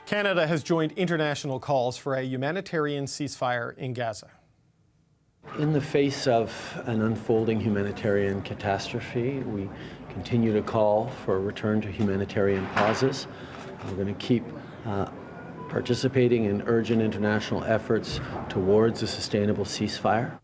Canada has joined international calls for a humanitarian ceasefire in Gaza. In the face of an unfolding humanitarian catastrophe, we continue to call for a return to humanitarian pauses. We're going to keep participating in urgent international efforts towards a sustainable ceasefire.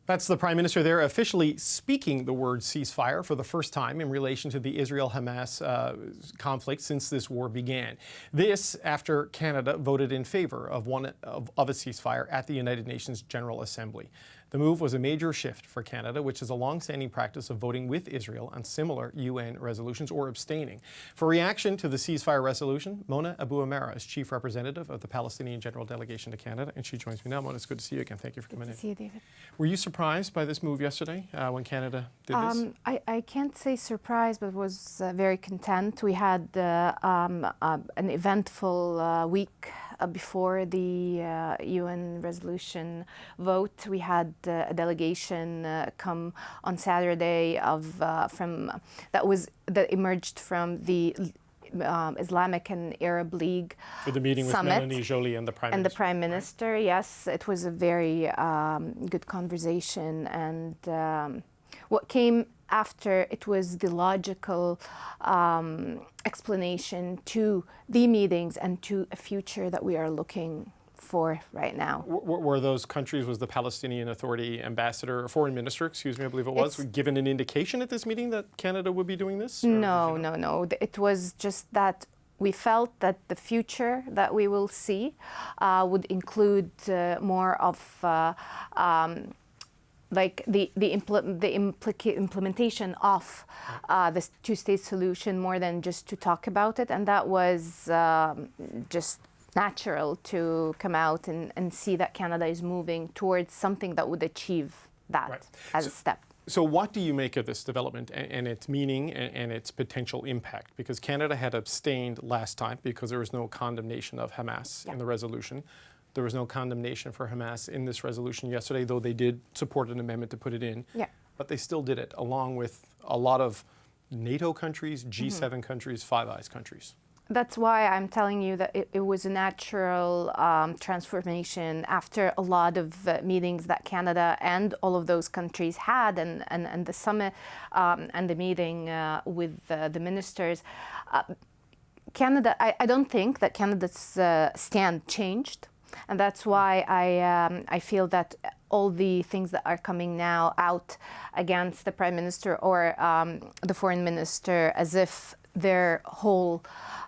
That's the Prime Minister there officially speaking the word ceasefire for the first time in relation to the Israel-Hamas conflict since this war began. This after Canada voted in favour of a ceasefire at the United Nations General Assembly. The move was a major shift for Canada, which is a long-standing practice of voting with Israel on similar UN resolutions or abstaining. For reaction to the ceasefire resolution, Mona Abuamara is Chief Representative of the Palestinian General Delegation to Canada, and she joins me now. Mona, it's good to see you again. Thank you for coming in. Good to see you, David. Were you surprised by this move yesterday when Canada did this? I can't say surprised, but was very content. We had an eventful week before the UN resolution vote. We had a delegation come on Saturday that emerged from the Islamic and Arab League for the meeting summit, with Melanie Joly and the Prime Minister. And the Prime Minister, right? Yes. It was a very good conversation. And what came after, it was the logical explanation to the meetings and to a future that we are looking for right now. Were those countries, was the Palestinian Authority ambassador, or foreign minister, excuse me, I believe it was, given an indication at this meeting that Canada would be doing this? No. It was just that we felt that the future that we will see would include more of like the implementation of this two-state solution more than just to talk about it. And that was just natural to come out and see that Canada is moving towards something that would achieve that as a step. So what do you make of this development and its meaning and its potential impact? Because Canada had abstained last time because there was no condemnation of Hamas in the resolution. There was no condemnation for Hamas in this resolution yesterday, though they did support an amendment to put it in. Yeah. But they still did it, along with a lot of NATO countries, G7 countries, Five Eyes countries. That's why I'm telling you that it was a natural transformation after a lot of meetings that Canada and all of those countries had, and the summit and the meeting with the ministers. Canada, I don't think that Canada's stand changed. And that's why I feel that all the things that are coming now out against the Prime Minister or the Foreign Minister, as if their whole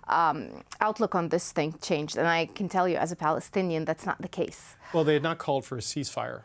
outlook on this thing changed. And I can tell you, as a Palestinian, that's not the case. Well, they had not called for a ceasefire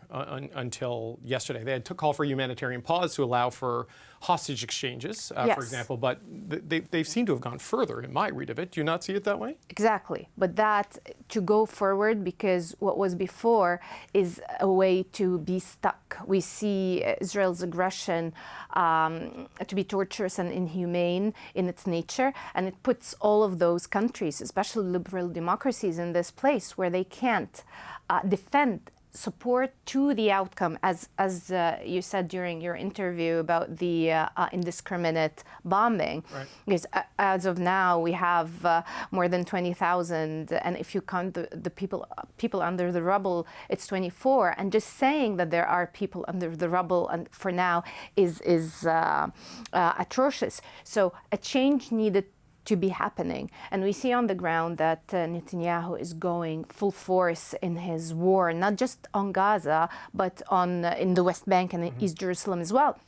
until yesterday. They had called for a humanitarian pause to allow for hostage exchanges, for example, but they seem to have gone further in my read of it. Do you not see it that way? Exactly. But that, to go forward, because what was before is a way to be stuck. We see Israel's aggression to be torturous and inhumane in its nature, and it puts all of those countries, especially liberal democracies, in this place where they can't defend support to the outcome, as you said during your interview about the indiscriminate bombing. Right. Because as of now, we have more than 20,000, and if you count the people under the rubble, it's 24. And just saying that there are people under the rubble, and for now, is atrocious. So a change needed to be happening. And we see on the ground that Netanyahu is going full force in his war, not just on Gaza, but in the West Bank and in East Jerusalem as well.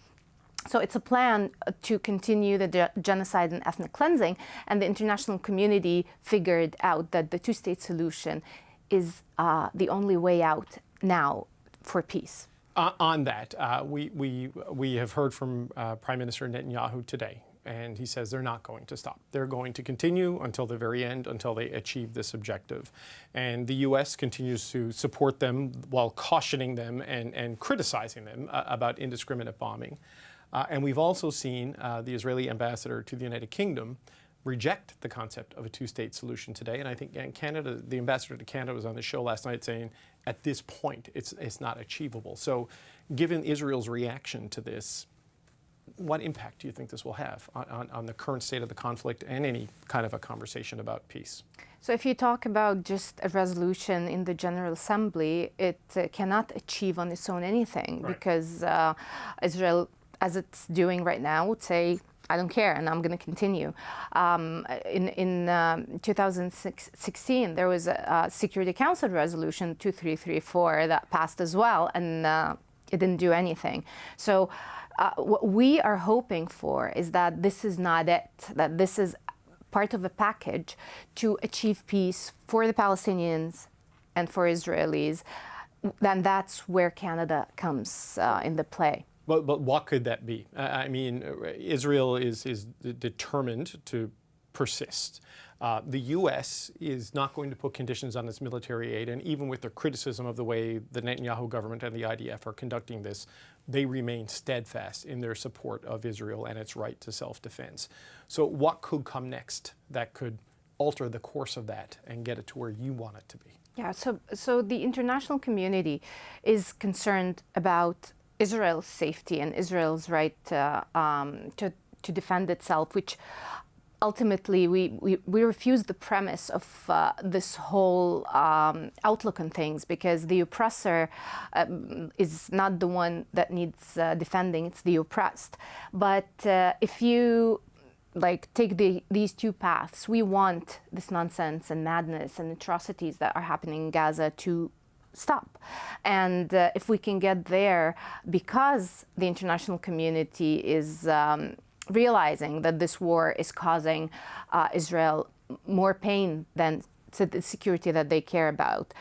So it's a plan to continue the genocide and ethnic cleansing, and the international community figured out that the two-state solution is the only way out now for peace. On that, we have heard from Prime Minister Netanyahu today. And he says they're not going to stop. They're going to continue until the very end, until they achieve this objective. And the U.S. continues to support them while cautioning them and criticizing them about indiscriminate bombing. And we've also seen the Israeli ambassador to the United Kingdom reject the concept of a two-state solution today. And I think Canada, the ambassador to Canada was on the show last night saying, at this point, it's not achievable. So given Israel's reaction to this, what impact do you think this will have on the current state of the conflict and any kind of a conversation about peace? So if you talk about just a resolution in the General Assembly, it cannot achieve on its own anything, Right. because Israel, as it's doing right now, would say, I don't care, and I'm going to continue. In 2016, there was a Security Council resolution 2334 that passed as well, and it didn't do anything. So what we are hoping for is that this is not it, that this is part of a package to achieve peace for the Palestinians and for Israelis. Then that's where Canada comes in the play. But what could that be? I mean, Israel is determined to persist. The U.S. is not going to put conditions on its military aid, and even with their criticism of the way the Netanyahu government and the IDF are conducting this, they remain steadfast in their support of Israel and its right to self-defense. So what could come next that could alter the course of that and get it to where you want it to be? Yeah, so the international community is concerned about Israel's safety and Israel's right to defend itself, which ultimately we refuse the premise of this whole outlook on things, because the oppressor is not the one that needs defending, it's the oppressed. But if you take these two paths, we want this nonsense and madness and atrocities that are happening in Gaza to stop. And if we can get there, because the international community is realizing that this war is causing Israel more pain than the security that they care about,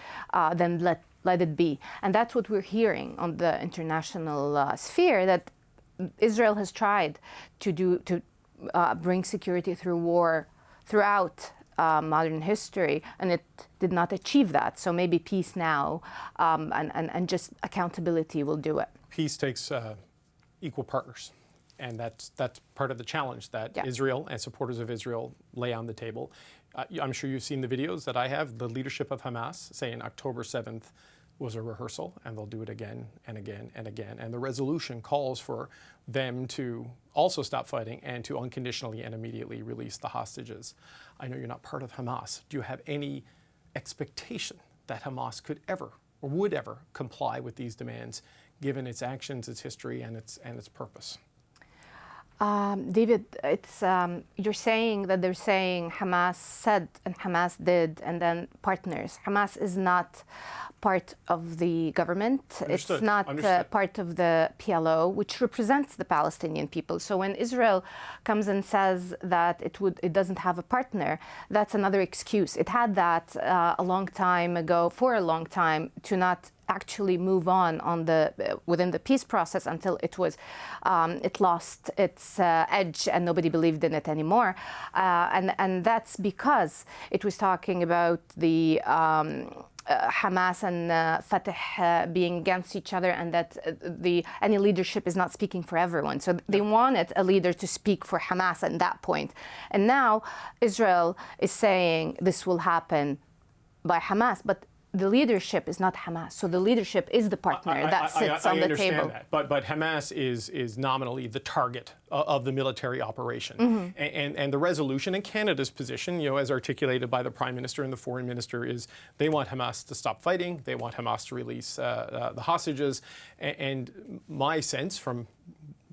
then let it be. And that's what we're hearing on the international sphere, that Israel has tried to bring security through war throughout modern history, and it did not achieve that. So maybe peace now and just accountability will do it. Peace takes equal partners, and that's part of the challenge that Israel and supporters of Israel lay on the table. I'm sure you've seen the videos that I have. The leadership of Hamas saying October 7th was a rehearsal, and they'll do it again and again and again. And the resolution calls for them to also stop fighting and to unconditionally and immediately release the hostages. I know you're not part of Hamas. Do you have any expectation that Hamas could ever or would ever comply with these demands, given its actions, its history, and its purpose? David, it's you're saying that they're saying Hamas said and Hamas did, and then partners. Hamas is not part of the government. Understood. It's not part of the PLO, which represents the Palestinian people. So when Israel comes and says that it doesn't have a partner, that's another excuse. It had that a long time ago, for a long time, to not actually move on within the peace process until it lost its edge and nobody believed in it anymore, and that's because it was talking about the Hamas and Fatah being against each other, and that any leadership is not speaking for everyone. So they wanted a leader to speak for Hamas at that point, and now Israel is saying this will happen by Hamas, but the leadership is not Hamas, so the leadership is the partner that sits on the table. That. But Hamas is nominally the target of the military operation, and the resolution and Canada's position, as articulated by the Prime Minister and the Foreign Minister, is they want Hamas to stop fighting, they want Hamas to release the hostages, and my sense from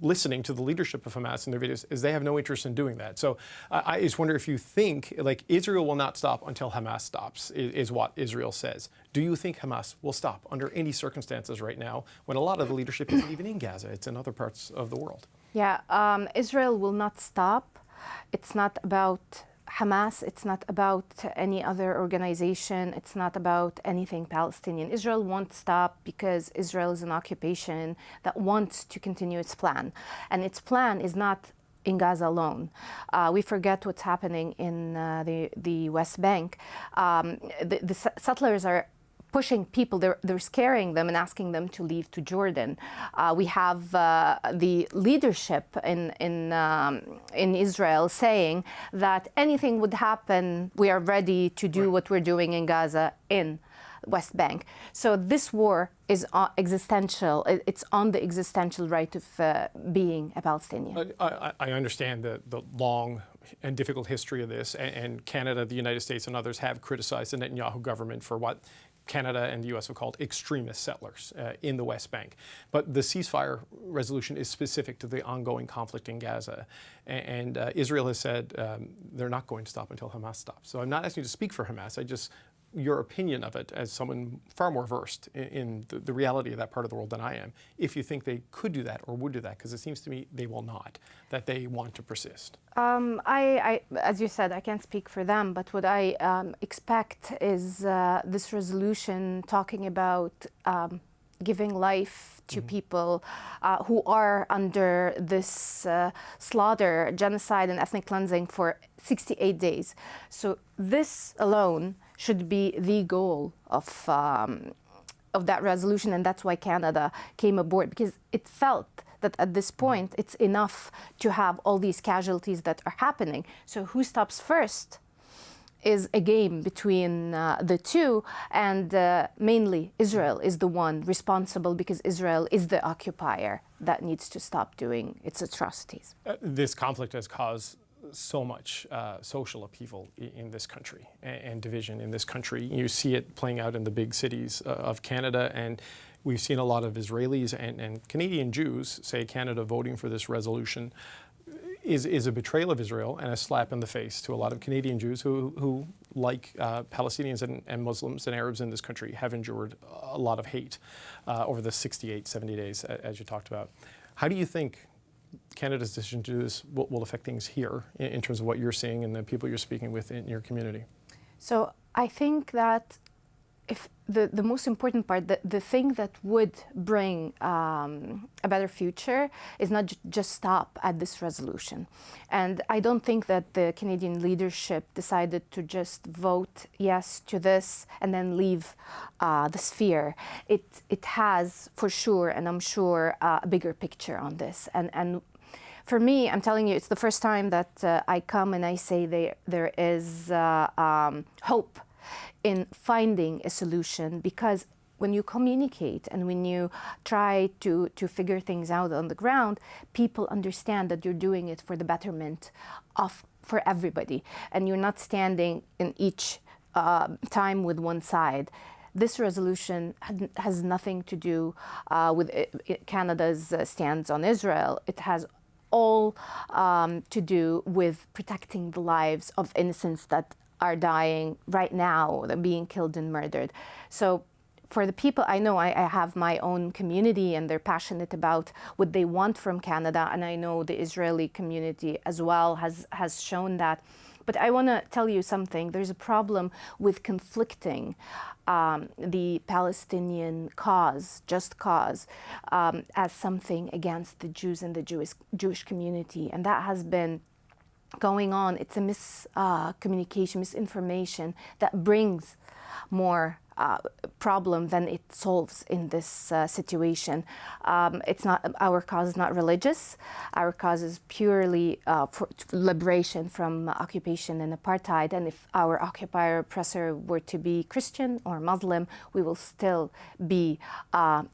listening to the leadership of Hamas in their videos is they have no interest in doing that. So I just wonder if you think, Israel will not stop until Hamas stops, is what Israel says. Do you think Hamas will stop under any circumstances right now, when a lot of the leadership isn't even in Gaza, it's in other parts of the world? Yeah, Israel will not stop. It's not about Hamas, it's not about any other organization, it's not about anything Palestinian. Israel won't stop because Israel is an occupation that wants to continue its plan. And its plan is not in Gaza alone. We forget what's happening in the West Bank. The settlers are pushing people, they're scaring them and asking them to leave to Jordan. We have the leadership in Israel saying that anything would happen, we are ready to do what we're doing in Gaza in West Bank. So this war is existential. It's on the existential right of being a Palestinian. I understand the long and difficult history of this, and Canada, the United States, and others have criticized the Netanyahu government for what Canada and the U.S. have called extremist settlers in the West Bank. But the ceasefire resolution is specific to the ongoing conflict in Gaza. And Israel has said they're not going to stop until Hamas stops. So I'm not asking you to speak for Hamas. Your opinion of it as someone far more versed in the reality of that part of the world than I am, if you think they could do that or would do that, because it seems to me they will not, that they want to persist. As you said, I can't speak for them, but what I expect is this resolution talking about giving life to people who are under this slaughter, genocide, and ethnic cleansing for 68 days. So this alone should be the goal of that resolution, and that's why Canada came aboard, because it felt that at this point it's enough to have all these casualties that are happening. So who stops first is a game between the two, and mainly Israel is the one responsible, because Israel is the occupier that needs to stop doing its atrocities. This conflict has caused so much social upheaval in this country and division in this country. You see it playing out in the big cities of Canada, and we've seen a lot of Israelis and Canadian Jews say Canada voting for this resolution is a betrayal of Israel and a slap in the face to a lot of Canadian Jews who like Palestinians and Muslims and Arabs in this country, have endured a lot of hate over the 68, 70 days, as you talked about. How do you think Canada's decision to do this will affect things here in terms of what you're seeing and the people you're speaking with in your community? So I think that if the most important part, the thing that would bring a better future is not just stop at this resolution. And I don't think that the Canadian leadership decided to just vote yes to this and then leave the sphere. It has, for sure, and I'm sure, a bigger picture on this. And for me, I'm telling you, it's the first time that I come and I say there is hope in finding a solution, because when you communicate and when you try to figure things out on the ground, people understand that you're doing it for the betterment for everybody, and you're not standing in each time with one side. This resolution has nothing to do with Canada's stance on Israel. It has all to do with protecting the lives of innocents that are dying right now, they're being killed and murdered. So for the people, I know I have my own community and they're passionate about what they want from Canada, and I know the Israeli community as well has shown that. But I want to tell you something. There's a problem with conflicting the Palestinian cause, just cause, as something against the Jews and the Jewish community, and that has been going on. It's a miscommunication, misinformation that brings more problem than it solves in this situation. It's not, our cause is not religious. Our cause is purely for liberation from occupation and apartheid. And if our occupier oppressor were to be Christian or Muslim, we will still be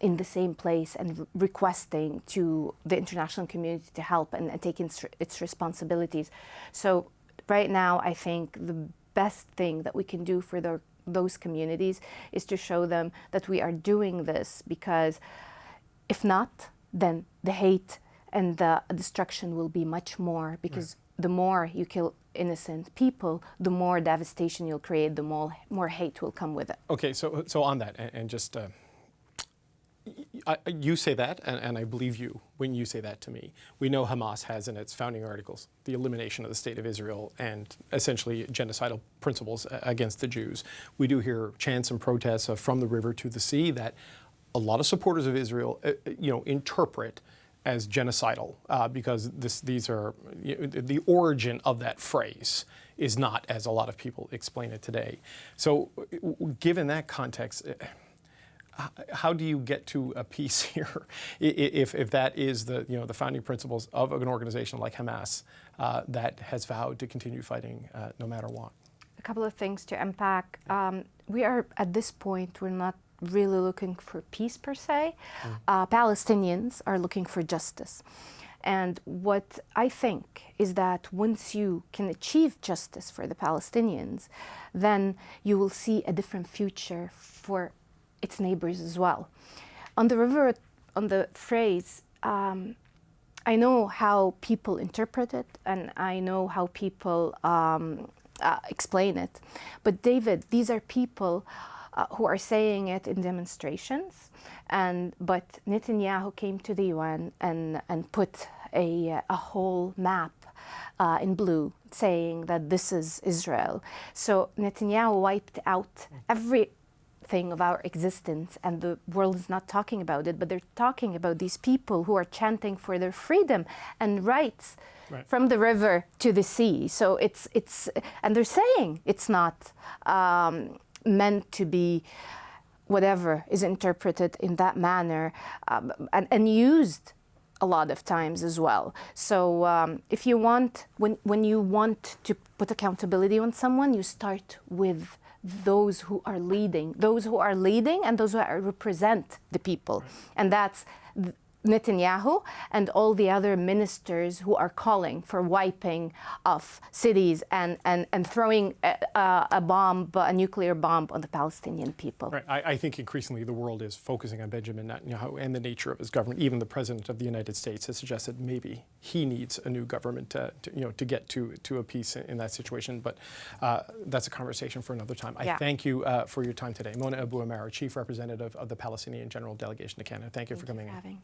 in the same place and requesting to the international community to help and take its responsibilities. So right now, I think the best thing that we can do for those communities is to show them that we are doing this, because if not, then the hate and the destruction will be much more, because the more you kill innocent people, the more devastation you'll create, the more hate will come with it. Okay, so on that, and just you say that, and I believe you when you say that to me. We know Hamas has in its founding articles the elimination of the State of Israel and essentially genocidal principles against the Jews. We do hear chants and protests from the river to the sea that a lot of supporters of Israel, interpret as genocidal, because these are the origin of that phrase is not as a lot of people explain it today. So, given that context, how do you get to a peace here if that is the founding principles of an organization like Hamas that has vowed to continue fighting no matter what? A couple of things to unpack. We are at this point, we're not really looking for peace per se. Palestinians are looking for justice. And what I think is that once you can achieve justice for the Palestinians, then you will see a different future for its neighbors as well. On the phrase, I know how people interpret it, and I know how people explain it. But David, these are people who are saying it in demonstrations, but Netanyahu came to the UN and put a whole map in blue saying that this is Israel. So Netanyahu wiped out everything of our existence, and the world is not talking about it, but they're talking about these people who are chanting for their freedom and rights. Right. From the river to the sea. So it's and they're saying it's not meant to be whatever is interpreted in that manner, and used a lot of times as well. So if you want, when you want to put accountability on someone, you start with those who are leading, and those who represent the people. Right. And that's Netanyahu and all the other ministers who are calling for wiping off cities and throwing a nuclear bomb on the Palestinian people. Right. I think increasingly the world is focusing on Benjamin Netanyahu and the nature of his government. Even the President of the United States has suggested maybe he needs a new government to get to a peace in that situation. But that's a conversation for another time. I thank you for your time today. Mona Abuamara, Chief Representative of the Palestinian General Delegation to Canada. Thank you for coming in.